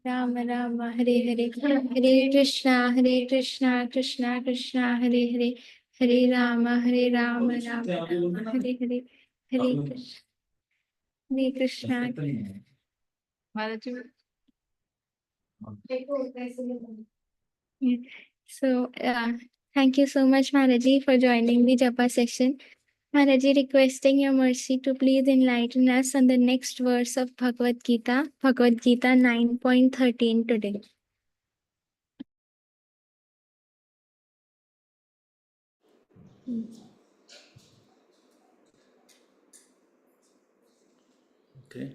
Ram Ram Hare Hare, Hare Krishna Krishna Krishna Hare Hare, Hare Ram Ram Ram Hare Hare, Hare Krishna. Maharaj ji, so thank you so much Maharaji for joining the Japa session. Maharaji, requesting your mercy to please enlighten us on the next verse of Bhagavad Gita, 9.13 today. Okay.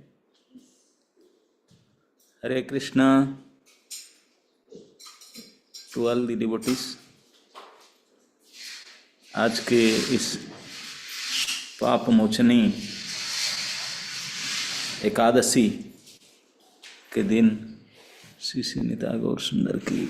Hare Krishna to all the devotees. आज के इस पाप मोचनी एकादशी के दिन श्री श्री निताई गौर सुंदर की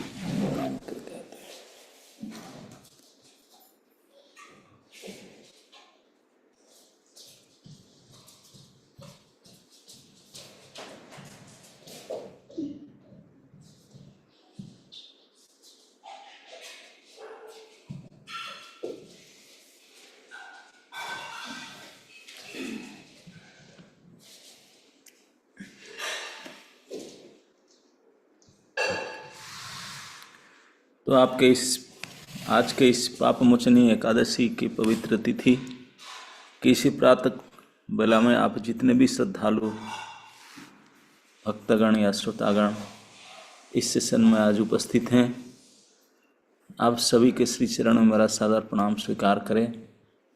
तो आपके आज के इस पाप मोचनी एकादशी की पवित्र तिथि की इसी प्रातः बेला में आप जितने भी श्रद्धालु भक्तगण या श्रोतागण इस सेशन में आज उपस्थित हैं, आप सभी के श्री चरण में मेरा सादर प्रणाम स्वीकार करें।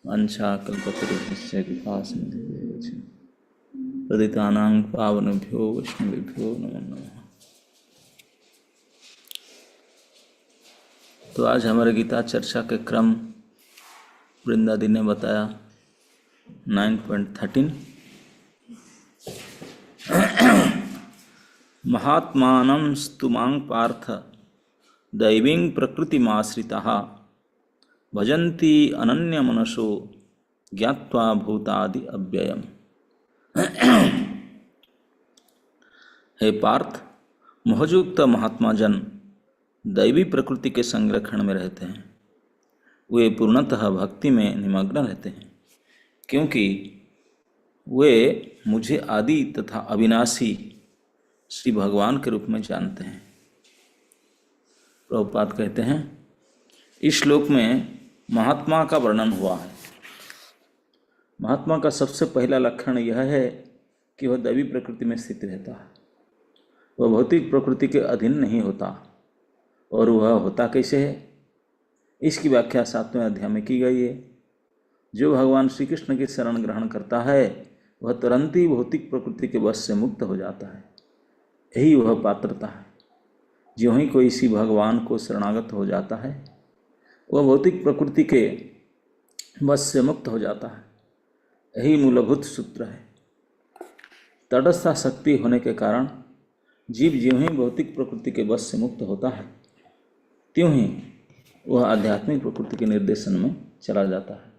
वंशा कल्पतरुभ्यश्च कृपा सिन्धुभ्यश्च पतितानां पावनेभ्यो वैष्णवेभ्यो नमो नमः। तो आज हमारे गीता चर्चा के क्रम वृंदादी ने बताया 9.13 महात्मानं स्तुमां पार्थ दैवीं प्रकृतिमाश्रिताः भजन्ति अनन्य मनसो ज्ञात्वा भूतादि अव्ययम्। हे पार्थ, मोहयुक्त महात्मा जन दैवी प्रकृति के संरक्षण में रहते हैं। वे पूर्णतः भक्ति में निमग्न रहते हैं, क्योंकि वे मुझे आदि तथा अविनाशी श्री भगवान के रूप में जानते हैं। प्रभुपाद कहते हैं, इस श्लोक में महात्मा का वर्णन हुआ है। महात्मा का सबसे पहला लक्षण यह है कि वह दैवी प्रकृति में स्थित रहता है। वह भौतिक प्रकृति के अधीन नहीं होता। और वह होता कैसे है, इसकी व्याख्या 7वें अध्याय में की गई है। जो भगवान श्री कृष्ण की शरण ग्रहण करता है वह तुरंत ही भौतिक प्रकृति के वश से मुक्त हो जाता है। यही वह पात्रता है। ज्यों ही कोई इसी भगवान को शरणागत हो जाता है वह भौतिक प्रकृति के वश से मुक्त हो जाता है। यही मूलभूत सूत्र है। तटस्थ शक्ति होने के कारण जीव ज्यों ही भौतिक प्रकृति के वश से मुक्त होता है त्यों ही वह आध्यात्मिक प्रकृति के निर्देशन में चला जाता है।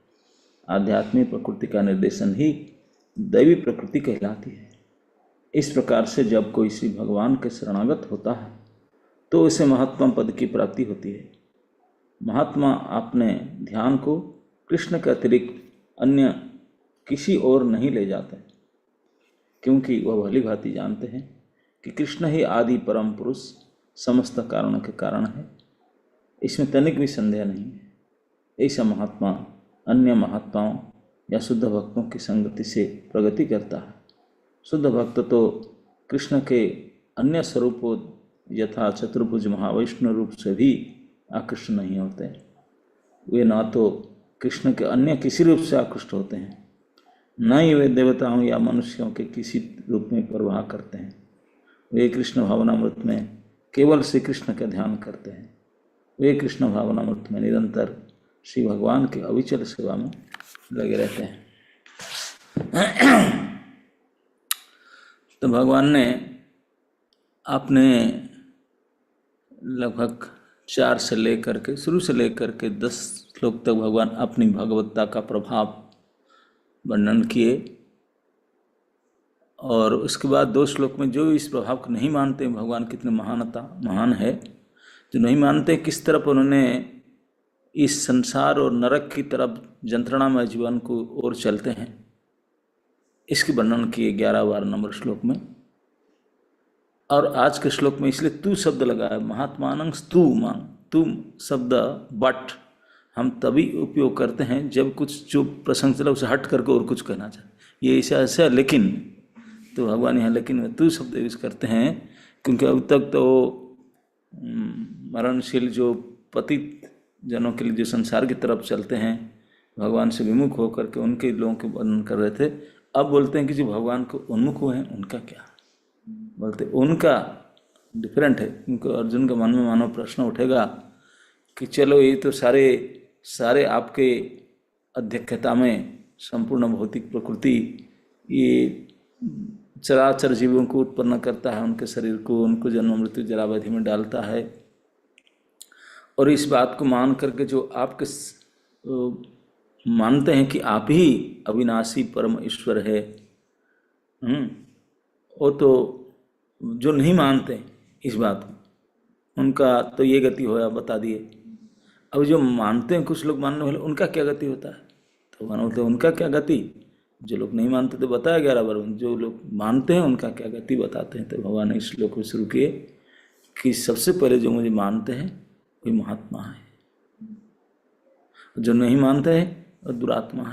आध्यात्मिक प्रकृति का निर्देशन ही दैवी प्रकृति कहलाती है। इस प्रकार से जब कोई श्री भगवान के शरणागत होता है तो उसे महात्मा पद की प्राप्ति होती है। महात्मा अपने ध्यान को कृष्ण के अतिरिक्त अन्य किसी और नहीं ले जाते, क्योंकि वह भली भांति जानते हैं कि कृष्ण ही आदि परम पुरुष समस्त कारणों के कारण है। इसमें तनिक भी संदेह नहीं है। ऐसा महात्मा अन्य महात्माओं या शुद्ध भक्तों की संगति से प्रगति करता है। शुद्ध भक्त तो कृष्ण के अन्य स्वरूपों यथा चतुर्भुज महावैष्णव रूप से भी आकृष्ट नहीं होते। वे न तो कृष्ण के अन्य किसी रूप से आकृष्ट होते हैं, न ही वे देवताओं या मनुष्यों के किसी रूप में प्रवाह करते हैं। वे कृष्ण भावनामृत में केवल श्री कृष्ण का ध्यान करते हैं। वे कृष्ण भावनामृत में निरंतर श्री भगवान की अविचल सेवा में लगे रहते हैं। तो भगवान ने अपने लगभग 4 से लेकर के शुरू से लेकर के 10 श्लोक तक भगवान अपनी भगवत्ता का प्रभाव वर्णन किए। और उसके बाद 2 श्लोक में जो इस प्रभाव को नहीं मानते भगवान कितने महान है, जो नहीं मानते किस तरफ उन्होंने इस संसार और नरक की तरफ यंत्रणामय जीवन को ओर चलते हैं, इसकी वर्णन किए 11-12 नंबर श्लोक में। और आज के श्लोक में इसलिए तू शब्द लगा है, महात्मानं स्तु मान, तुम शब्द बट हम तभी उपयोग करते हैं जब कुछ जो प्रसंग चला उसे हट करके और कुछ कहना चाहे, ये ऐसा है। लेकिन तो भगवान यहाँ लेकिन में तू शब्द यूज करते हैं, क्योंकि अब तक तो मरणशील जो पतित जनों के लिए जो संसार की तरफ चलते हैं, भगवान से विमुख होकर के उनके लोगों के वर्णन कर रहे थे। अब बोलते हैं कि जो भगवान को उन्मुख हुए हैं उनका क्या, बोलते उनका डिफरेंट है। क्योंकि अर्जुन के मन में मानो प्रश्न उठेगा कि चलो ये तो सारे आपके अध्यक्षता में संपूर्ण भौतिक प्रकृति ये चराचर जीवों को उत्पन्न करता है, उनके शरीर को, उनको जन्म मृत्यु जरावधि में डालता है, और इस बात को मान करके जो आपके मानते हैं कि आप ही अविनाशी परम ईश्वर है, वो तो जो नहीं मानते इस बात को उनका तो ये गति होया बता दिए। अब जो मानते हैं कुछ लोग मानने वाले, उनका क्या गति होता है, तो बोलते उनका क्या गति, जो लोग नहीं मानते तो बताया 11 बार, जो लोग मानते हैं उनका क्या गति बताते हैं। तो भगवान ने इस श्लोक को शुरू किए कि सबसे पहले जो मुझे मानते हैं वही महात्मा है, जो नहीं मानते हैं वो दुरात्मा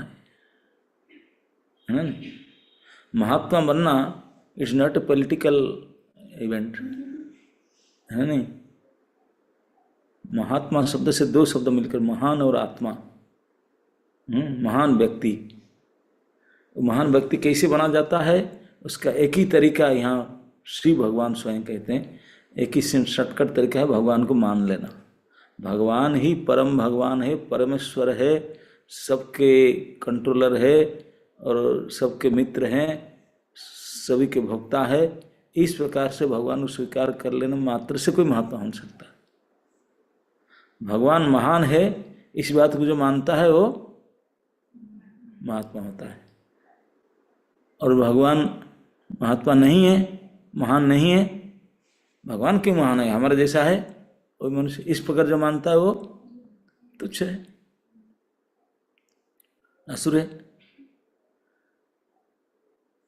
है ना। महात्मा बनना is not a political event, है नहीं। महात्मा शब्द से 2 शब्द मिलकर महान और आत्मा, महान व्यक्ति। महान व्यक्ति कैसे बना जाता है, उसका एक ही तरीका यहाँ श्री भगवान स्वयं कहते हैं, एक ही शॉर्टकट तरीका है भगवान को मान लेना। भगवान ही परम भगवान है, परमेश्वर है, सबके कंट्रोलर है और सबके मित्र हैं, सभी के भोक्ता है। इस प्रकार से भगवान को स्वीकार कर लेना मात्र से कोई महात्मा हो सकता है। भगवान महान है इस बात को जो मानता है वो महात्मा होता है, और भगवान महात्मा नहीं है, महान नहीं है, भगवान क्यों महान है, हमारे जैसा है वो मनुष्य, इस प्रकार जो मानता है वो तुच्छ है, असुर है।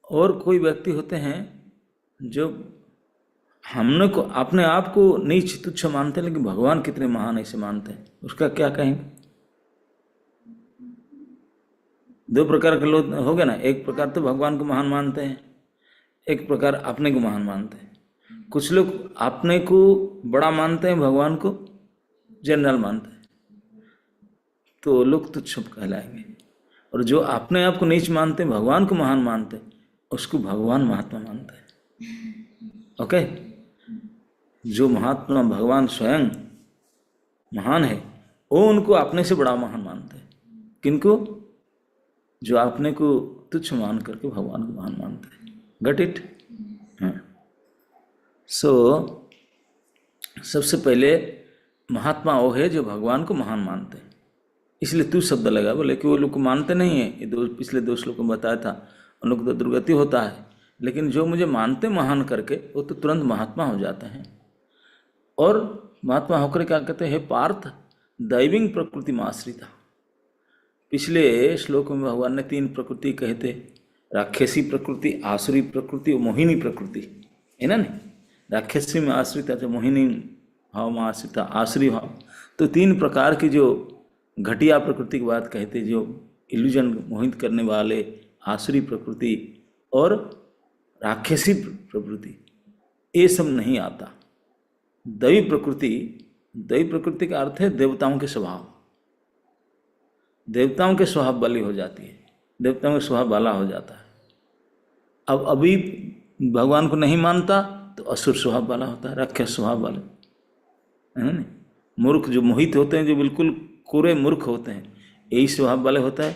और कोई व्यक्ति होते हैं जो हमने को अपने आप को नीच तुच्छ मानते हैं, लेकिन भगवान कितने महान ऐसे मानते हैं, उसका क्या कहेंगे। 2 प्रकार के लोग हो गए ना, एक प्रकार तो भगवान को महान मानते हैं, एक प्रकार अपने को महान मानते हैं। कुछ लोग अपने को बड़ा मानते हैं, भगवान को जनरल मानते हैं, तो लोग तुच्छ कहलाएंगे। और जो अपने आप को नीच मानते हैं, भगवान को महान मानते हैं, उसको भगवान महात्मा मानते हैं। ओके, जो महात्मा भगवान स्वयं महान है वो उनको अपने से बड़ा महान मानते हैं। किनको, जो अपने को तुच्छ मान करके भगवान को महान मानते हैं। Got it. सो सबसे पहले महात्मा वो है जो भगवान को महान मानते हैं, इसलिए तू शब्द लगा। बोले कि वो लोग को मानते नहीं है, ये पिछले 2 श्लोकों में बताया था, उन लोग तो दुर्गति होता है, लेकिन जो मुझे मानते महान करके वो तो तुरंत महात्मा हो जाते हैं। और महात्मा होकर क्या कहते हैं, पार्थ दैविक प्रकृति में आश्रिता। पिछले श्लोक में भगवान ने 3 प्रकृति कहे थे, राक्षसी प्रकृति, आसुरी प्रकृति और मोहिनी प्रकृति, है ना। नहीं, राक्षसी में आश्रित है, मोहिनी भाव में आश्रित, आसुरी भाव। तो 3 प्रकार की जो घटिया प्रकृति की बात कहते, जो इल्यूजन मोहित करने वाले, आसुरी प्रकृति और राक्षसी प्रकृति, ये सब नहीं आता। दैवी प्रकृति का अर्थ है देवताओं के स्वभाव, देवताओं के स्वभाव वाली हो जाती है, देवताओं के स्वभाव वाला हो जाता है। अब अभी भगवान को नहीं मानता तो असुर स्वभाव वाला होता है, राक्षस स्वभाव वाले, है ना। मूर्ख जो मोहित होते हैं, जो बिल्कुल कोरे मूर्ख होते हैं, यही स्वभाव वाले होता है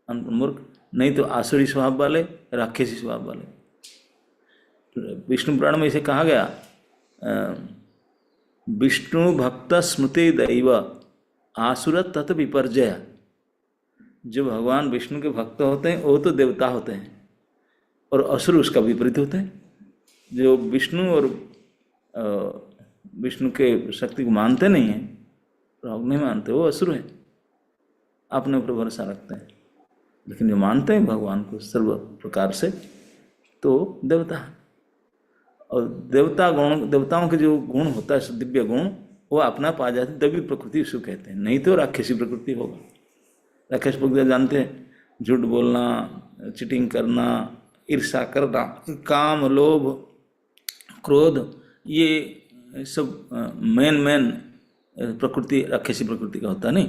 मूर्ख, नहीं तो आसुरी स्वभाव वाले, राक्षसी स्वभाव वाले। विष्णु पुराण में इसे कहा गया, विष्णु भक्त स्मृति दैव आसुर तत् विपर्जय। जो भगवान विष्णु के भक्त होते हैं वो तो देवता होते हैं, और असुर उसका विपरीत होते हैं। जो विष्णु और विष्णु के शक्ति को मानते नहीं हैं, प्रभु नहीं मानते, वो असुर हैं, अपने ऊपर भरोसा रखते हैं। लेकिन जो मानते हैं भगवान को सर्व प्रकार से, तो देवता है। और देवताओं के जो गुण होता है, दिव्य गुण, वो अपना पा जाते, दैवी प्रकृति उसको कहते हैं। नहीं तो राक्षसी प्रकृति होगा। राक्षस प्रकृति जानते हैं, झूठ बोलना, चीटिंग करना, ईर्ष्या करना, काम, लोभ, क्रोध, ये सब मेन प्रकृति राक्षसी प्रकृति का होता नहीं।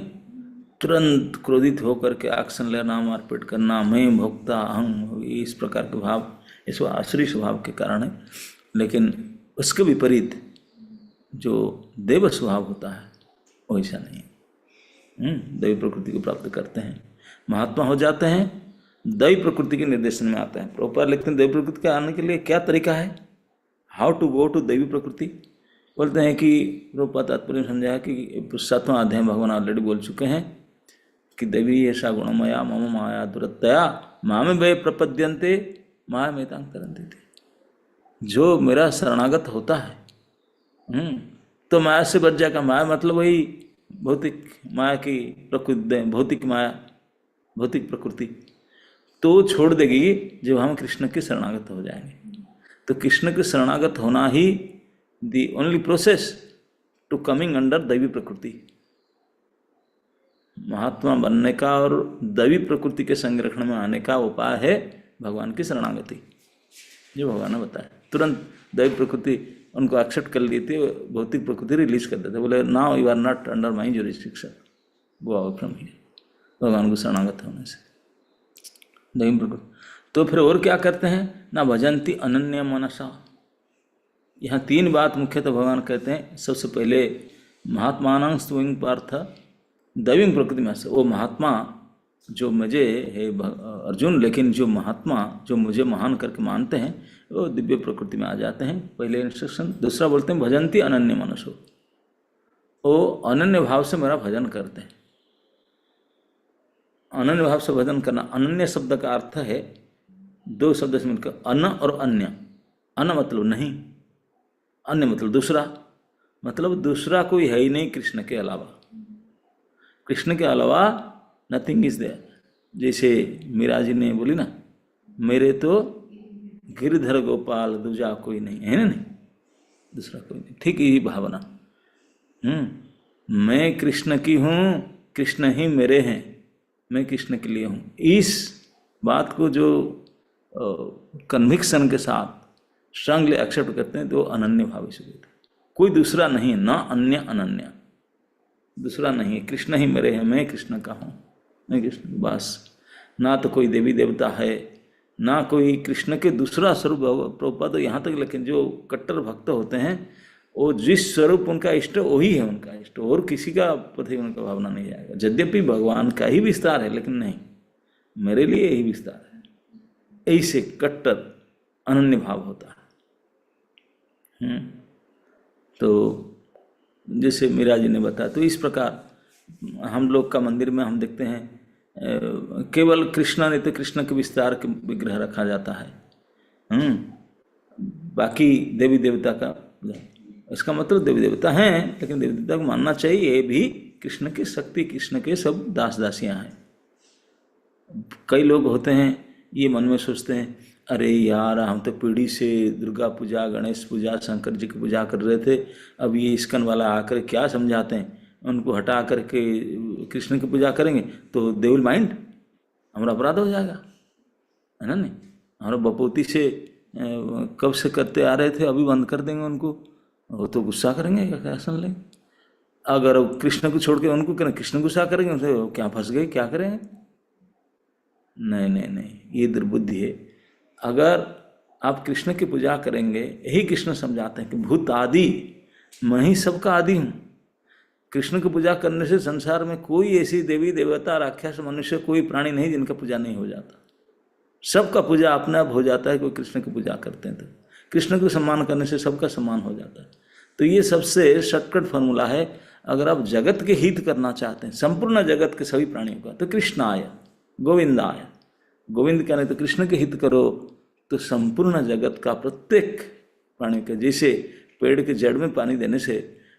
तुरंत क्रोधित होकर के एक्शन लेना, मारपीट करना, मैं भोक्ता, अहं, इस प्रकार के भाव, इस आसुरी स्वभाव के कारण है। लेकिन उसके विपरीत जो देव स्वभाव होता है वो ऐसा नहीं है। दैवी प्रकृति को प्राप्त करते हैं, महात्मा हो जाते हैं, दैवी प्रकृति के निर्देशन में आते हैं। प्रभुपाद लिखते हैं दैवी प्रकृति के आने के लिए क्या तरीका है, हाउ टू गो टू दैवी प्रकृति। बोलते हैं कि प्रभुपाद तात्पर्य समझाया कि 7वां अध्याय भगवान ऑलरेडी बोल चुके हैं कि दैवी ऐसा गुणमया मम माया दुरतया मामे वे प्रपद्यन्ते माया मेतांग तरन्ते थे। जो मेरा शरणागत होता है तो माया से बच जाएगा। माया मतलब वही भौतिक माया की प्रकृति, भौतिक माया, भौतिक प्रकृति तो छोड़ देगी जब हम कृष्ण के शरणागत हो जाएंगे। तो कृष्ण के शरणागत होना ही the only process to coming under दैवी प्रकृति। महात्मा बनने का और दैवी प्रकृति के संरक्षण में आने का उपाय है भगवान की शरणागति, जो भगवान ने बताया। तुरंत दैवी प्रकृति उनको एक्सेप्ट कर ली थी, भौतिक प्रकृति रिलीज कर देते, बोले now you are not under my jurisdiction, वो आउट फ्रॉम हियर, भगवान को शरणागत होने से दैवी प्रकृति। तो फिर और क्या करते हैं ना, भजंती अनन्य मनसा। यहाँ 3 बात मुख्यतः भगवान कहते हैं। सबसे पहले महात्मानं स्वयं पार्थ दैवी प्रकृति में से, वो महात्मा जो मुझे है अर्जुन, लेकिन जो महात्मा जो मुझे महान करके मानते हैं वो दिव्य प्रकृति में आ जाते हैं, पहले इंस्ट्रक्शन। दूसरा बोलते हैं भजंती अनन्य मनसो, वो अनन्य भाव से मेरा भजन करते हैं। अनन्य भाव से भजन करना, अनन्य शब्द का अर्थ है 2 शब्द से मिलकर, अन और अन्य। अन मतलब नहीं, अन्य मतलब दूसरा, मतलब दूसरा कोई है ही नहीं कृष्ण के अलावा। कृष्ण के अलावा नथिंग इज देयर। जैसे मीरा जी ने बोली ना, मेरे तो गिरधर गोपाल दूजा कोई नहीं है ना, नहीं दूसरा कोई नहीं। ठीक यही भावना, मैं कृष्ण की हूँ, कृष्ण ही मेरे हैं, मैं कृष्ण के लिए हूँ। इस बात को जो कन्विक्शन के साथ स्ट्रांगली एक्सेप्ट करते हैं तो अनन्य भाव से होते हैं। कोई दूसरा नहीं है, ना अन्य अनन्य, दूसरा नहीं है, कृष्ण ही मेरे हैं, मैं कृष्ण का हूँ, मैं कृष्ण, बस। ना तो कोई देवी देवता है, ना कोई कृष्ण के दूसरा स्वरूप। प्रभुपाद तो यहाँ तक, लेकिन जो कट्टर भक्त होते हैं वो जिस स्वरूप उनका इष्ट वही है उनका इष्ट, और किसी का प्रति उनका भावना नहीं आएगा। यद्यपि भगवान का ही विस्तार है, लेकिन नहीं, मेरे लिए यही विस्तार है। ऐसे कट्टर अनन्य भाव होता है। तो जैसे मीरा जी ने बताया, तो इस प्रकार हम लोग का मंदिर में हम देखते हैं केवल कृष्णा नहीं तो कृष्ण के विस्तार के विग्रह रखा जाता है। बाकी देवी देवता का, इसका मतलब देवी देवता हैं, लेकिन देवी देवता को मानना चाहिए, ये भी कृष्ण की शक्ति, कृष्ण के सब दास दासियां हैं। कई लोग होते हैं ये मन में सोचते हैं, अरे यार हम तो पीढ़ी से दुर्गा पूजा, गणेश पूजा, शंकर जी की पूजा कर रहे थे, अब ये इस्कन वाला आकर क्या समझाते हैं, उनको हटा करके कृष्ण की पूजा करेंगे तो दे विल माइंड, हमारा अपराध हो जाएगा, है ना। नहीं, हमारा बपोती से कब से करते आ रहे थे, अभी बंद कर देंगे उनको, वो तो गुस्सा करेंगे, क्या सुन लेंगे। अगर कृष्ण को छोड़ के उनको करें, कृष्ण गुस्सा करेंगे, तो क्या फंस गए, क्या करें। नहीं नहीं नहीं, ये दुर्बुद्धि है। अगर आप कृष्ण की पूजा करेंगे, यही कृष्ण समझाते हैं कि भूत आदि मैं ही सबका आदि हूँ। कृष्ण की पूजा करने से संसार में कोई ऐसी देवी देवता, राक्षस, मनुष्य, कोई प्राणी नहीं जिनका पूजा नहीं हो जाता। सबका पूजा अपने आप हो जाता है। कोई कृष्ण की पूजा करते हैं तो कृष्ण को सम्मान करने से सबका सम्मान हो जाता है। तो ये सबसे शॉर्टकट फॉर्मूला है। अगर आप जगत के हित करना चाहते हैं, संपूर्ण जगत के सभी प्राणियों का, तो कृष्ण आया, गोविंद आया। गोविंद क्या नहीं तो कृष्ण के हित करो, तो संपूर्ण जगत का प्रत्येक प्राणी का, जैसे पेड़ के जड़ में पानी देने से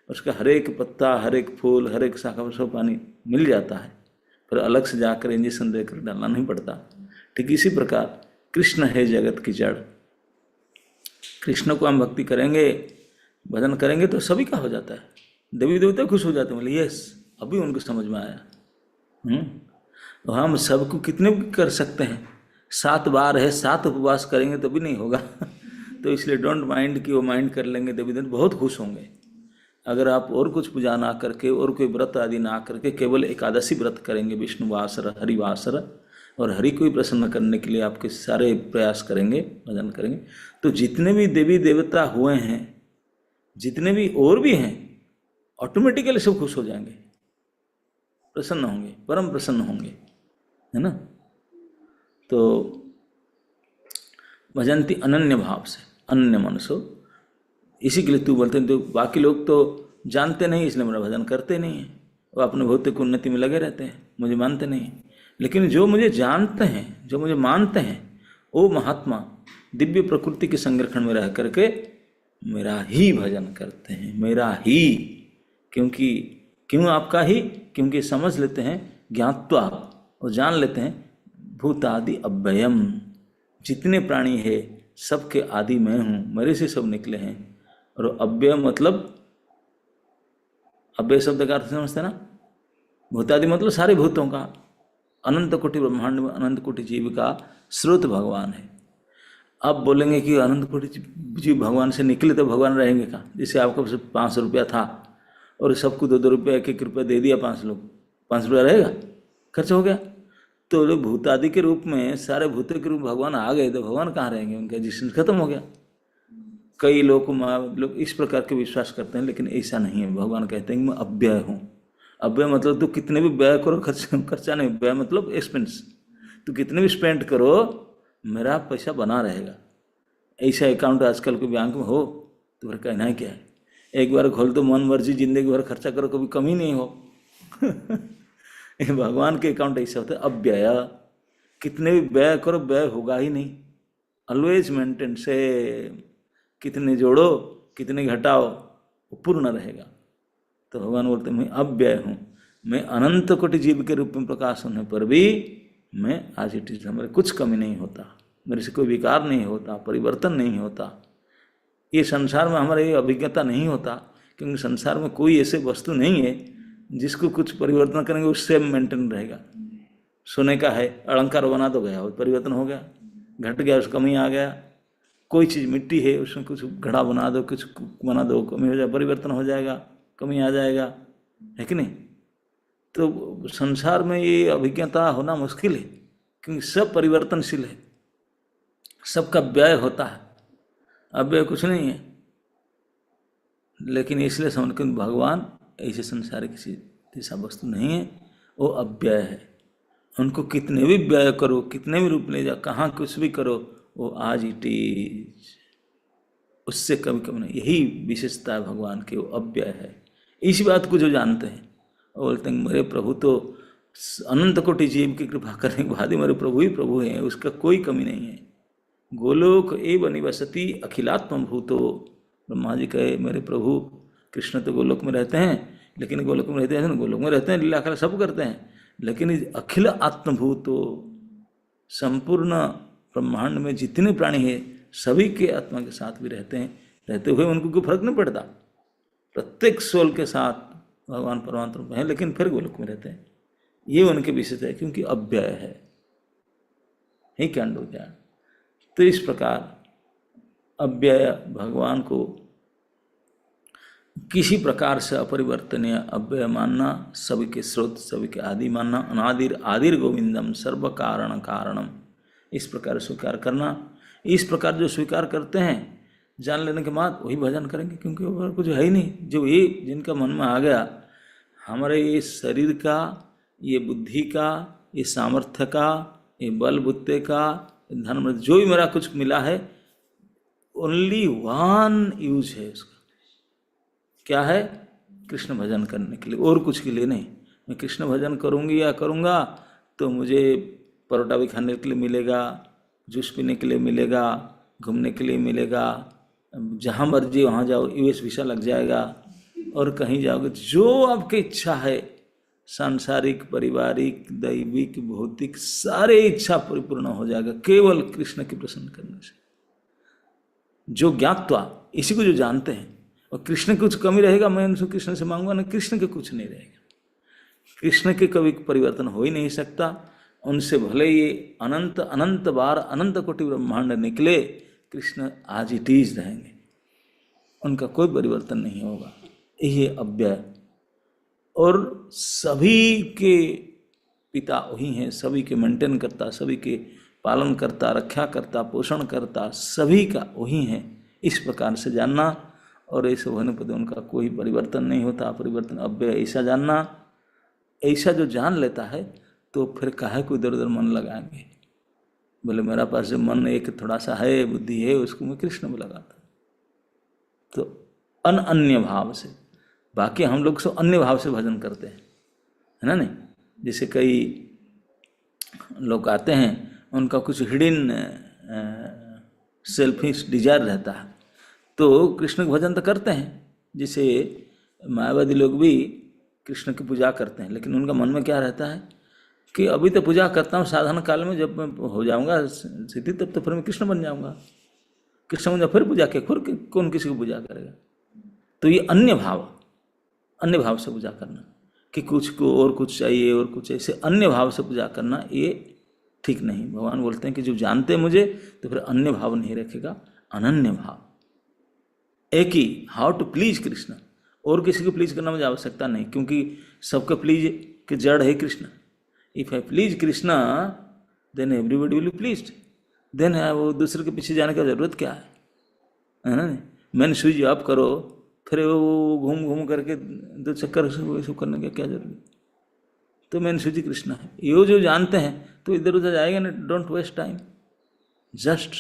उसका हर एक पत्ता, हर एक फूल, हर एक शाखा पर सब पानी मिल जाता है, फिर अलग से जाकर इंजेक्शन देकर डालना नहीं पड़ता। ठीक इसी प्रकार कृष्ण है जगत की जड़। कृष्ण को हम भक्ति करेंगे, भजन करेंगे तो सभी का हो जाता है। देवी देवता खुश हो जाते हैं, बोले यस, अभी उनको समझ में आया। तो हम सबको कितने भी कर सकते हैं, 7 बार है, 7 उपवास करेंगे तो भी नहीं होगा। तो इसलिए डोंट माइंड कि वो माइंड कर लेंगे, देवी देवता बहुत खुश होंगे। अगर आप और कुछ पूजा ना करके और कोई व्रत आदि ना करके केवल एकादशी व्रत करेंगे, विष्णु वासर, हरि वासर, और हरि को ही प्रसन्न करने के लिए आपके सारे प्रयास करेंगे, भजन करेंगे, तो जितने भी देवी देवता हुए हैं, जितने भी और भी हैं, ऑटोमेटिकली सब खुश हो जाएंगे, प्रसन्न होंगे, परम प्रसन्न होंगे, है ना। तो भजंती अनन्य भाव से, अन्य मनसो, इसी के लिए तू बोलते हैं। तो बाकी लोग तो जानते नहीं, इसलिए मेरा भजन करते नहीं हैं, वो अपने भौतिक उन्नति में लगे रहते हैं, मुझे मानते नहीं। लेकिन जो मुझे जानते हैं, जो मुझे मानते हैं, वो महात्मा दिव्य प्रकृति के संरक्षण में रह करके मेरा ही भजन करते हैं, मेरा ही। क्योंकि क्यों आपका ही? क्योंकि समझ लेते हैं, ज्ञात्वा, और जान लेते हैं, भूतादि अव्ययम, जितने प्राणी है सबके आदि मैं हूँ, मेरे से सब निकले हैं। और अव्यय मतलब, अव्यय शब्द का अर्थ समझते ना, भूतादि मतलब सारे भूतों का, अनंत कोटि ब्रह्मांड में अनंत कोटि जीव का स्रोत भगवान है। अब बोलेंगे कि अनंत कोटि जीव भगवान से निकले तो भगवान रहेंगे कहाँ? जैसे आपको 500 रुपया था और सबको 2-2 रुपया, 1-1 रुपया दे दिया, 5 लोग, 5 रुपया रहेगा, खर्च हो गया। तो भूतादि के रूप में, सारे भूतों के रूप भगवान आ गए तो भगवान कहाँ रहेंगे? उनका एग्जिस्टेंस खत्म हो गया। कई लोग इस प्रकार के विश्वास करते हैं, लेकिन ऐसा नहीं है। भगवान कहते हैं कि मैं अव्यय हूँ। अव्यय मतलब तो कितने भी व्यय करो, खर्चा नहीं, व्यय मतलब एक्सपेंस, तो कितने भी स्पेंड करो मेरा पैसा बना रहेगा। ऐसा अकाउंट आजकल के बैंक में हो तो फिर कहना है क्या है? एक बार खोल तो मन मर्जी जिंदगी भर खर्चा करो, कभी कमी नहीं हो। भगवान के अकाउंट ऐसा होता है अव्यय, कितने भी व्यय करो व्यय होगा ही नहीं, ऑलवेज मेंटेन से, कितने जोड़ो कितने घटाओ वो पूर्ण रहेगा। तो भगवान बोलते मैं अव्यय हूँ, मैं अनंत कोटि जीव के रूप में प्रकाश होने पर भी मैं आज इट इज, मेरे कुछ कमी नहीं होता, मेरे से कोई विकार नहीं होता, परिवर्तन नहीं होता। ये संसार में हमारा ये अभिज्ञता नहीं होता, क्योंकि संसार में कोई ऐसे वस्तु नहीं है जिसको कुछ परिवर्तन करेंगे उससे मेंटेन रहेगा। सोने का है, अलंकार बना दो, गया, परिवर्तन हो गया, घट गया, उसका कमी आ गया। कोई चीज़ मिट्टी है, उसमें कुछ घड़ा बना दो, कुछ बना दो, कमी हो जाए, परिवर्तन हो जाएगा, कमी आ जाएगा, है कि नहीं? तो संसार में ये अभिज्ञता होना मुश्किल है, क्योंकि सब परिवर्तनशील है, सबका व्यय होता है, अव्यय कुछ नहीं है। लेकिन इसलिए समझ के भगवान ऐसे संसार किसी ऐसा वस्तु नहीं है, वो अव्यय है। उनको कितने भी व्यय करो, कितने भी रूप ले जाओ, कहाँ कुछ भी करो, वो आज इट इज, उससे कभी कभी नहीं। यही विशेषता है भगवान की, वो अव्यय है। इसी बात को जो जानते हैं वो बोलते हैं मेरे प्रभु तो अनंत कोटि जीव की कृपा करने के बाद ही मेरे प्रभु ही प्रभु हैं, उसका कोई कमी नहीं है। गोलोक एव निवसति अखिलात्म भूतो, ब्रह्मा जी कहे मेरे प्रभु कृष्ण तो गोलोक में रहते हैं, लेकिन गोलोक में रहते हैं, गोलोक में रहते हैं, लीला कला सब करते हैं, लेकिन अखिल आत्मभूतो, संपूर्ण ब्रह्मांड में जितने प्राणी हैं सभी के आत्मा के साथ भी रहते हैं, रहते हुए उनको कोई फर्क नहीं पड़ता। प्रत्येक सोल के साथ भगवान परमात्मा है, लेकिन फिर गोलोक में रहते हैं। ये उनके विशेषता है, क्योंकि अव्यय है, ही कैन डू दैट। तो इस प्रकार अव्यय भगवान को किसी प्रकार से अपरिवर्तनीय अव्यय मानना, सभी के स्रोत, सभी के आदि मानना, अनादिर आदिर गोविंदम सर्व कारण कारणम, इस प्रकार स्वीकार करना। इस प्रकार जो स्वीकार करते हैं, जान लेने के बाद वही भजन करेंगे, क्योंकि और कुछ है ही नहीं। जो ये जिनका मन में आ गया, हमारे ये शरीर का, ये बुद्धि का, ये सामर्थ्य का, ये बल बुद्धि का, धन, जो भी मेरा कुछ मिला है, ओनली वन यूज है उसका। क्या है? कृष्ण भजन करने के लिए, और कुछ के लिए नहीं। मैं कृष्ण भजन करूँगी या करूँगा तो मुझे परोठा भी खाने के लिए मिलेगा, जूस पीने के लिए मिलेगा, घूमने के लिए मिलेगा, जहाँ मर्जी वहाँ जाओ, यूएस वीसा लग जाएगा, और कहीं जाओगे जो आपकी इच्छा है, सांसारिक, पारिवारिक, दैविक, भौतिक, सारे इच्छा परिपूर्ण हो जाएगा केवल कृष्ण की प्रसन्न करने से। जो ज्ञात्वा, इसी को जो जानते हैं, और कृष्ण की कुछ कमी रहेगा मैं उनसे कृष्ण से मांगूंगा ना, कृष्ण के कुछ नहीं रहेगा। कृष्ण के कभी परिवर्तन हो ही नहीं सकता। उनसे भले ये अनंत अनंत बार अनंत कोटि ब्रह्मांड निकले, कृष्ण आज इट इज रहेंगे, उनका कोई परिवर्तन नहीं होगा। ये अव्यय, और सभी के पिता वही हैं, सभी के मेंटेन करता, सभी के पालन करता, रक्षा करता, पोषण करता, सभी का वही है। इस प्रकार से जानना, और ऐसे होने पर उनका कोई परिवर्तन नहीं होता, परिवर्तन अव्यय, ऐसा जानना। ऐसा जो जान लेता है तो फिर काहे को इधर उधर मन लगाएंगे। बोले मेरा पास जो मन एक थोड़ा सा है, बुद्धि है, उसको मैं कृष्ण में लगाता। तो अन्य भाव से, बाकी हम लोग सब अन्य भाव से भजन करते हैं, है ना नहीं। जैसे कई लोग आते हैं, उनका कुछ हिडन सेल्फिश डिजायर रहता है, तो कृष्ण का भजन तो करते हैं। जैसे मायावादी लोग भी कृष्ण की पूजा करते हैं, लेकिन उनका मन में क्या रहता है कि अभी तो पूजा करता हूँ, साधारण काल में जब मैं हो जाऊंगा सिद्धि तब तो फिर मैं कृष्ण बन जाऊंगा। कृष्ण बन जाऊँ फिर पूजा के खुर कौन किसी को पूजा करेगा। तो ये अन्य भाव से पूजा करना, कि कुछ को और कुछ चाहिए और कुछ ऐसे अन्य भाव से पूजा करना, ये ठीक नहीं। भगवान बोलते हैं कि जो जानते हैं मुझे तो फिर अन्य भाव नहीं रखेगा, अनन्य भाव, एक ही, हाउ टू प्लीज कृष्ण। और किसी को प्लीज करना मुझे आवश्यकता नहीं, क्योंकि सबका प्लीज के जड़ है Krishna. If I please Krishna then everybody will be pleased, then वो दूसरे के पीछे जाने का जरूरत क्या है ना। मैंने स्विच ऑफ करो, फिर वो घूम घूम करके दो चक्कर सब करने का क्या जरूरत। तो मैंने स्विच कृष्ण है, ये जो जानते हैं तो इधर उधर जाएगा ना। Don't waste time, just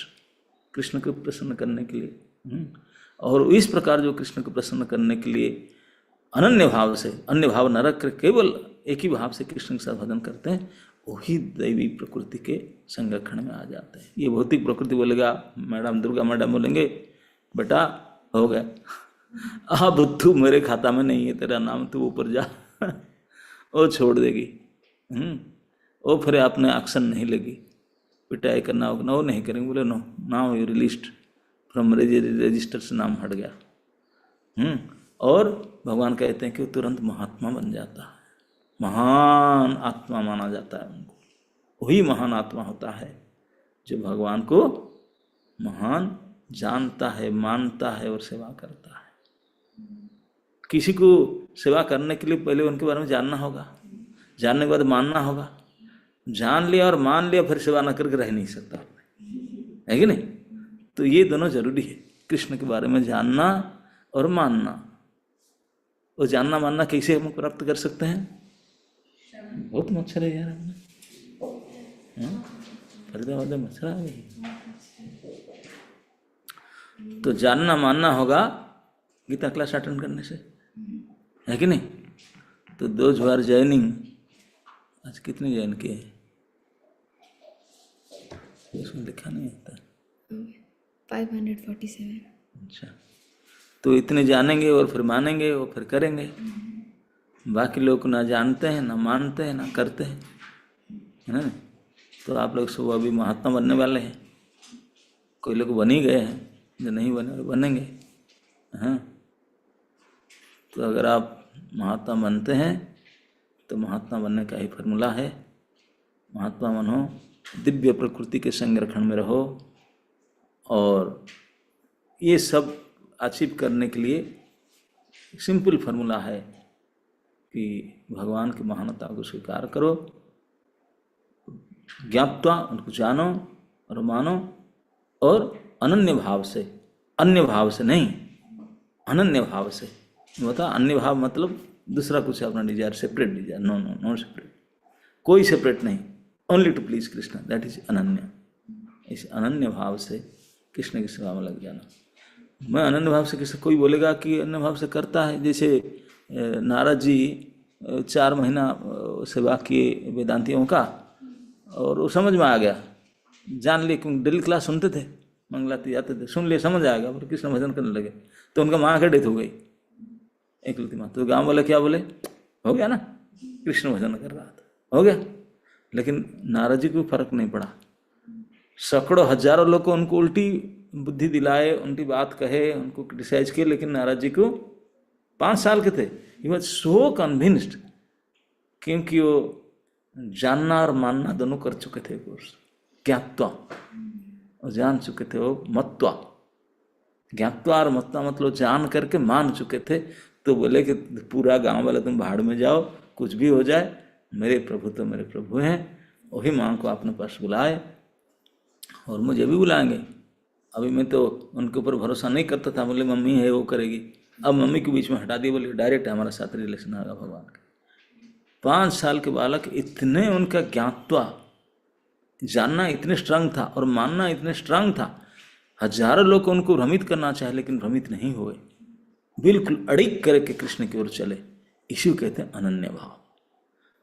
Krishna को प्रसन्न करने के लिए। और इस प्रकार जो कृष्ण को प्रसन्न करने के लिए अनन्य भाव से, अन्य भाव न रख कर केवल एक ही भाव से कृष्ण के साथ भजन करते हैं, वही दैवी प्रकृति के संरक्षण में आ जाते हैं। ये भौतिक प्रकृति बोलेगा, मैडम दुर्गा मैडम बोलेंगे बेटा हो गया, बुद्धू मेरे खाता में नहीं है तेरा नाम, तू ऊपर जा, वो छोड़ देगी। वो फिर आपने एक्शन नहीं लेगी, पिटाई करना होगा ना, वो नहीं करेंगे। बोले no, now you released from register से नाम हट गया। और भगवान कहते हैं कि वो तुरंत महात्मा बन जाता है, महान आत्मा माना जाता है उनको। वही महान आत्मा होता है जो भगवान को महान जानता है, मानता है और सेवा करता है। किसी को सेवा करने के लिए पहले उनके बारे में जानना होगा, जानने के बाद मानना होगा। जान लिया और मान लिया फिर सेवा न करके रह नहीं सकता, है कि नहीं। तो ये दोनों जरूरी है, कृष्ण के बारे में जानना और मानना। और जानना मानना कैसे हम प्राप्त कर सकते हैं। बहुत मच्छर है यार, हमने फरीदाबाद में मच्छर आ गई। तो जानना मानना होगा गीता क्लास अटेंड करने से, है कि नहीं। तो दोज हु आर जॉइनिंग, आज कितने ज्वाइन किए हैं उसमें लिखा नहीं होता, 547। अच्छा, तो इतने जानेंगे और फिर मानेंगे और फिर करेंगे। बाकी लोग ना जानते हैं, ना मानते हैं, ना करते हैं, है ना। तो आप लोग सब अभी महात्मा बनने वाले हैं, कोई लोग बन ही गए हैं, जो नहीं बने बनेंगे। हाँ, तो अगर आप महात्मा बनते हैं तो महात्मा बनने का ही फॉर्मूला है, महात्मा बनो, दिव्य प्रकृति के संरक्षण में रहो। और ये सब अचीव करने के लिए सिंपल फार्मूला है कि भगवान की महानता को स्वीकार करो, ज्ञात्वा उनको जानो और मानो, और अनन्य भाव से, अन्य भाव से नहीं, अनन्य भाव से। बता, अन्य भाव मतलब दूसरा कुछ अपना desire, separate desire, no no no separate, कोई सेपरेट नहीं, only to please Krishna, that is अनन्य। इस अनन्य भाव से कृष्ण की सेवा में लग जाना। मैं अनन्य भाव से किसी, कोई बोलेगा कि अन्य भाव से करता है, जैसे नारद जी 4 महीना सेवा किए वेदांतियों का, और वो समझ में आ गया जान लिए, क्योंकि डेली क्लास सुनते थे, मंगलाती जाते थे, सुन लिए, समझ आएगा, और कृष्ण भजन करने लगे। तो उनका माँ का डेथ हो गई, एकलौती माँ। तो गाँव वाले क्या बोले, हो गया ना, कृष्ण भजन कर रहा था, हो गया। लेकिन नारद जी को फर्क नहीं पड़ा, सैकड़ों हजारों लोग को उनको उल्टी बुद्धि दिलाए, उनकी बात कहे, उनको क्रिटिसाइज किए, लेकिन नारद जी को 5 साल के थे, ही वॉज सो कन्विंस्ड, क्योंकि वो जानना और मानना दोनों कर चुके थे कोर्स। ज्ञात्वा, और जान चुके थे, वो मत्वा, ज्ञात्वा और मत्वा मतलब जान करके मान चुके थे। तो बोले कि पूरा गांव वाले तुम भाड़ में जाओ, कुछ भी हो जाए, मेरे प्रभु तो मेरे प्रभु हैं, वही माँ को अपने पास बुलाए और मुझे भी बुलाएंगे। अभी मैं तो उनके ऊपर भरोसा नहीं करता था, बोले मम्मी है वो करेगी, अब मम्मी के बीच में हटा दी, बोले डायरेक्ट हमारा साथ रिलेशन आएगा भगवान का। 5 साल के बालक इतने उनका ज्ञात्वा, जानना इतने स्ट्रांग था और मानना इतने स्ट्रांग था, हजारों लोग उनको भ्रमित करना चाहे लेकिन भ्रमित नहीं हुए, बिल्कुल अड़िग करके कृष्ण की ओर चले। इसी को कहते हैं अनन्य भाव।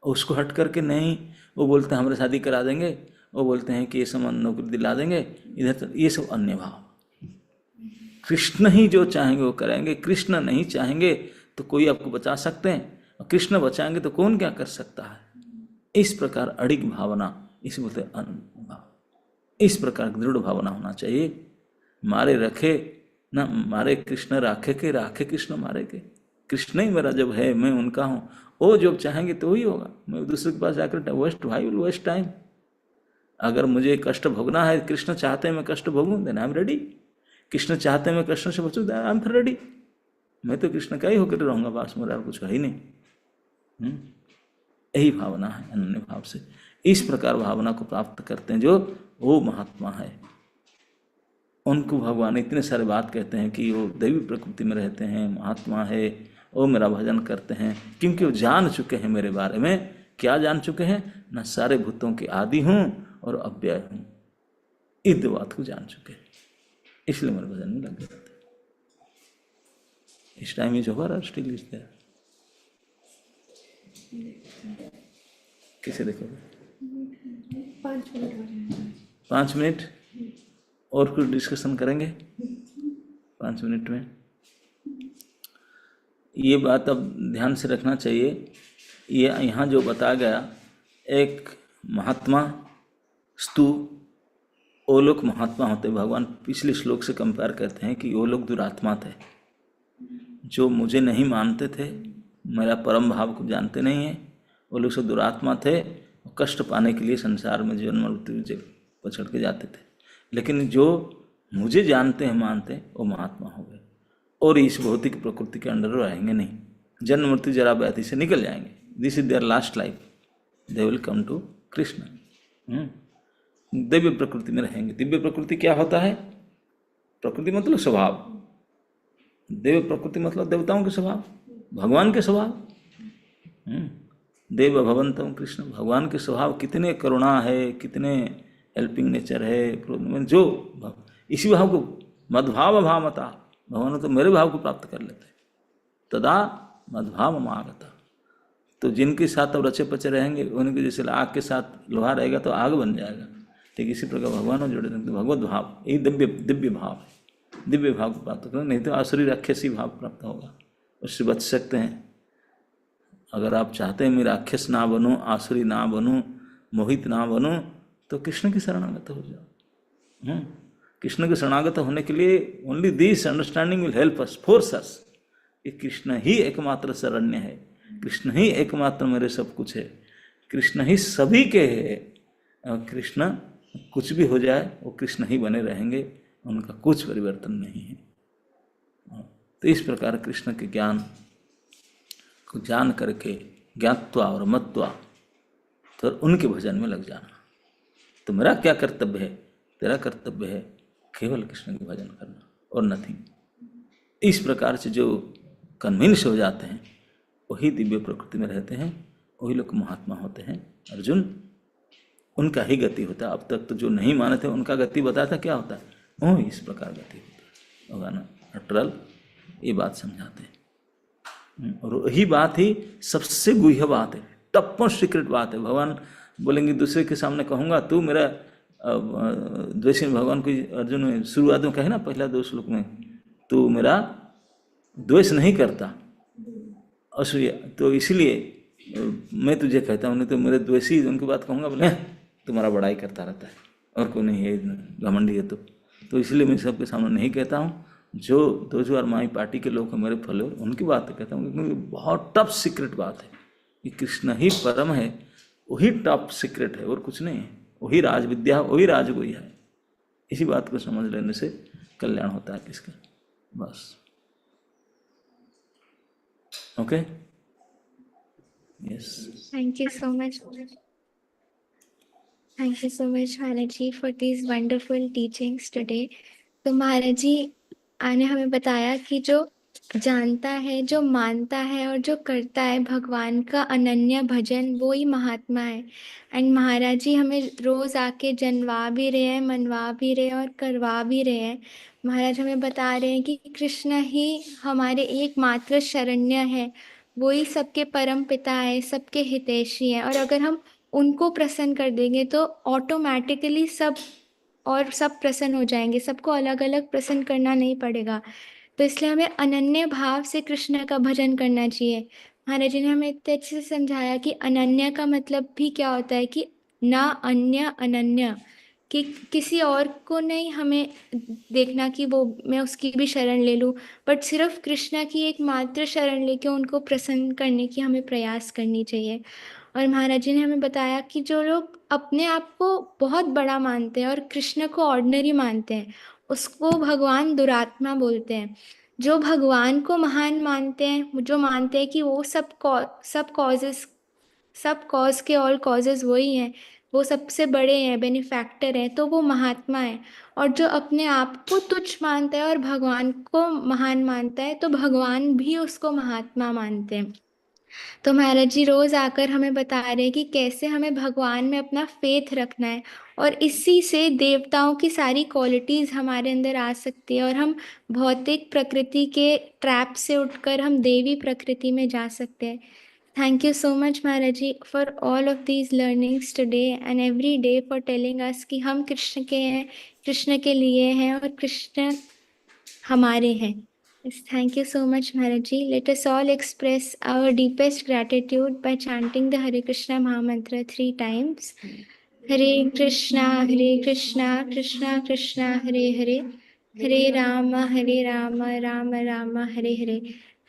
और उसको हट करके नहीं, वो बोलते हैं हमारे शादी करा देंगे, वो बोलते हैं कि ये सब नौकरी दिला देंगे, इधर तो ये सब अन्य भाव। कृष्ण ही जो चाहेंगे वो करेंगे, कृष्ण नहीं चाहेंगे तो कोई आपको बचा सकते हैं, और कृष्ण बचाएंगे तो कौन क्या कर सकता है। इस प्रकार अड़िग भावना, इसे बोलते हैं अनन्य भाव। इस प्रकार दृढ़ भावना होना चाहिए। मारे रखे ना मारे कृष्ण, राखे के राखे कृष्ण मारे के। कृष्ण ही मेरा जब है, मैं उनका हूँ, वो जब चाहेंगे तो ही होगा। मैं दूसरे के पास जाकर वेस्ट टाइम। अगर मुझे कष्ट भोगना है, कृष्ण चाहते हैं मैं कष्ट भोगूं, then I am ready. Krishna चाहते हैं मैं कृष्ण से बचूं, देन आई एम रेडी। मैं तो कृष्ण का ही होकर रहूंगा, बस मेरा कुछ है ही नहीं। यही भावना है अनन्य भाव से। इस प्रकार भावना को प्राप्त करते हैं जो वो महात्मा है। उनको भगवान इतने सारे बात कहते हैं कि वो दैवी प्रकृति में रहते हैं, महात्मा है, वो मेरा भजन करते हैं, क्योंकि वो जान चुके हैं मेरे बारे में। क्या जान चुके हैं? मैं सारे भूतों के आदि हूँ और अव्यय हूँ। इस बात को जान चुके हैं, इसलिए मेरे भजन में लग जाते हैं। This time is over, still is there. किसे देखोगे? 5 मिनट और कुछ डिस्कशन करेंगे 5 मिनट में। ये बात अब ध्यान से रखना चाहिए, ये यहाँ जो बताया गया, एक महात्मा स्तु, वो लोग महात्मा होते। भगवान पिछले श्लोक से कंपेयर करते हैं कि वो लोग दुरात्मा थे, जो मुझे नहीं मानते थे, मेरा परम भाव को जानते नहीं है, वो लोग सब दुरात्मा थे। कष्ट पाने के लिए संसार में जन्म मृत्यु से पछड़ के जाते थे। लेकिन जो मुझे जानते हैं, मानते हैं, वो महात्मा हो गए और इस भौतिक प्रकृति के अंडर रहेंगे नहीं, जन्म मृत्यु जरा व्याधि से निकल जाएंगे। This is their last life, they will come to Krishna. दिव्य प्रकृति में रहेंगे। दिव्य प्रकृति क्या होता है? प्रकृति मतलब स्वभाव, दिव्य प्रकृति मतलब देवताओं के स्वभाव, भगवान के स्वभाव। देव भवंतम कृष्ण, भगवान के स्वभाव कितने करुणा है, कितने हेल्पिंग नेचर है, जो इसी भाव को मद्भाव भावता, भगवान तो मेरे भाव को प्राप्त कर लेते, तदा मद्भाव मागता। तो जिनके साथ अब रचे पचे रहेंगे, उनके जैसे आग के साथ लोहा रहेगा तो आग बन जाएगा, ठीक इसी प्रकार भगवान जुड़े रहेंगे। भगवत भाव, यही दिव्य भाव है। दिव्य भाव को प्राप्त करो, नहीं तो आसुरी राक्षसी भाव प्राप्त होगा, उससे बच सकते हैं। अगर आप चाहते हैं मैं राक्षस ना बनूं, आसुरी ना बनूं, मोहित ना बनूं, तो कृष्ण की शरणागत हो जाओ। कृष्ण के शरणागत होने के लिए only this understanding will help us, force us, कि कृष्ण ही एकमात्र शरण्य है, कृष्ण ही एकमात्र मेरे सब कुछ है, कृष्ण ही सभी के है। और कृष्ण कुछ भी हो जाए वो कृष्ण ही बने रहेंगे, उनका कुछ परिवर्तन नहीं है। तो इस प्रकार कृष्ण के ज्ञान को जान करके ज्ञात्वा और मत्वा तो उनके भजन में लग जाना। तो मेरा क्या कर्तव्य है? तेरा कर्तव्य है केवल कृष्ण के भजन करना और नथिंग। इस प्रकार से जो कन्विंस हो जाते हैं वही दिव्य प्रकृति में रहते हैं, वही लोग महात्मा होते हैं। अर्जुन, उनका ही गति होता है। अब तक तो जो नहीं माने थे उनका गति बताया था, क्या होता है? इस प्रकार गति होता है। भगवान अटरल ये बात समझाते हैं, और वही बात ही सबसे गुह्य बात है, टॉप मोस्ट सीक्रेट बात है। भगवान बोलेंगे दूसरे के सामने कहूँगा तू मेरा अब द्वेषी भगवान को अर्जुन ने शुरुआत में कहे ना, पहला 2 श्लोक में, तू मेरा द्वेष नहीं करता असूया, तो इसलिए मैं तुझे कहता हूँ, नहीं तो मेरे द्वेषी उनकी बात कहूँगा, बोले तुम्हारा बड़ाई करता रहता है और कोई नहीं है घमंडी है। तो इसलिए मैं सबके सामने नहीं कहता हूँ। जो माई पार्टी के लोग हैं, मेरे फॉलोअर, उनकी बात कहता हूँ, क्योंकि बहुत टफ सीक्रेट बात है कि कृष्ण ही परम है, वही टॉप सीक्रेट है और कुछ नहीं है, वही राज विद्या, वही राजगोई है। इसी बात को समझ लेने से कल्याण होता है किसका, बस। Okay, yes, Thank you so much. Thank you so much, Maharaj ji, for these wonderful teachings today. तो महाराज जी ने हमें बताया कि जो जानता है, जो मानता है और जो करता है भगवान का अनन्य भजन, वो ही महात्मा है। एंड महाराज जी हमें रोज आके जनवा भी रहे हैं, मनवा भी रहे हैं और करवा भी रहे हैं। महाराज हमें बता रहे हैं कि कृष्ण ही हमारे एकमात्र शरण्य है, वो ही सबके परम पिता है, सबके हितैषी हैं, और अगर हम उनको प्रसन्न कर देंगे तो ऑटोमेटिकली सब प्रसन्न हो जाएंगे, सबको अलग अलग प्रसन्न करना नहीं पड़ेगा। तो इसलिए हमें अनन्य भाव से कृष्ण का भजन करना चाहिए। महाराज जी ने हमें इतने अच्छे से समझाया कि अनन्य का मतलब भी क्या होता है, कि ना अन्य अनन्य, कि किसी और को नहीं हमें देखना कि वो मैं उसकी भी शरण ले लूँ, बट सिर्फ कृष्णा की एक मात्र शरण लेके उनको प्रसन्न करने की हमें प्रयास करनी चाहिए। और महाराज जी ने हमें बताया कि जो लोग अपने आप को बहुत बड़ा मानते हैं और कृष्ण को ऑर्डिनरी मानते हैं, उसको भगवान दुरात्मा बोलते हैं। जो भगवान को महान मानते हैं, जो मानते हैं कि वो सब कॉज के ऑल कॉजेज वही हैं, वो सबसे बड़े हैं, बेनिफैक्टर हैं, तो वो महात्मा है। और जो अपने आप को तुच्छ मानता है और भगवान को महान मानता है, तो भगवान भी उसको महात्मा मानते हैं। तो महाराज जी रोज आकर हमें बता रहे हैं कि कैसे हमें भगवान में अपना फेथ रखना है, और इसी से देवताओं की सारी क्वालिटीज हमारे अंदर आ सकती है, और हम भौतिक प्रकृति के ट्रैप से उठकर हम देवी प्रकृति में जा सकते हैं। Thank you so much Maharaj ji for all of these learnings today and every day, for telling us कि हम कृष्ण के हैं, कृष्ण के लिए हैं और कृष्ण हमारे हैं। Yes, thank you so much, Maharaji. Let us all express our deepest gratitude by chanting the Hare Krishna Mahamantra 3 times. Hare Krishna, Krishna Krishna, Hare Hare, Hare Rama, Rama Rama, Hare Hare.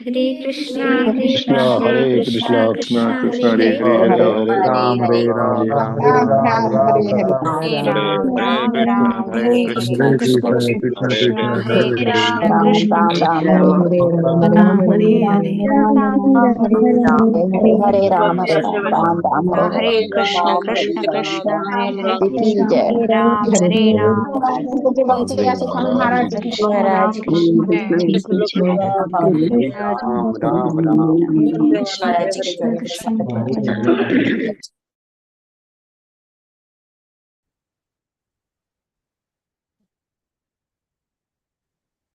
Hare Krishna, Krishna Hare Krishna Krishna Krishna Hare Krishna Hare, Hare Hare Ram हरे राम राम राम राम राम राम हरे हरे राम हरे हरे राम हरे राम कृष्ण राम हरे हरे कृष्ण कृष्ण कृष्ण कृष्ण कृष्ण कृष्ण हरे हरे हरे कृष्ण राम कृष्ण राम राम कृष्ण हरे हरे राम राम राम हरे हरे राम हरे राम राम हरे राम हरे हरे राम जय राम श्री राम राम हरे हरे हरे कृष्ण कृष्ण कृष्ण हरे हरे की जय हरे राम हरे हरे हरे राम हरे राम हरे कृष्ण महाराज राम की कृष्ण हरे जय हरे राम राम राम हरे कृष्ण कृष्ण कृष्ण हरे हरे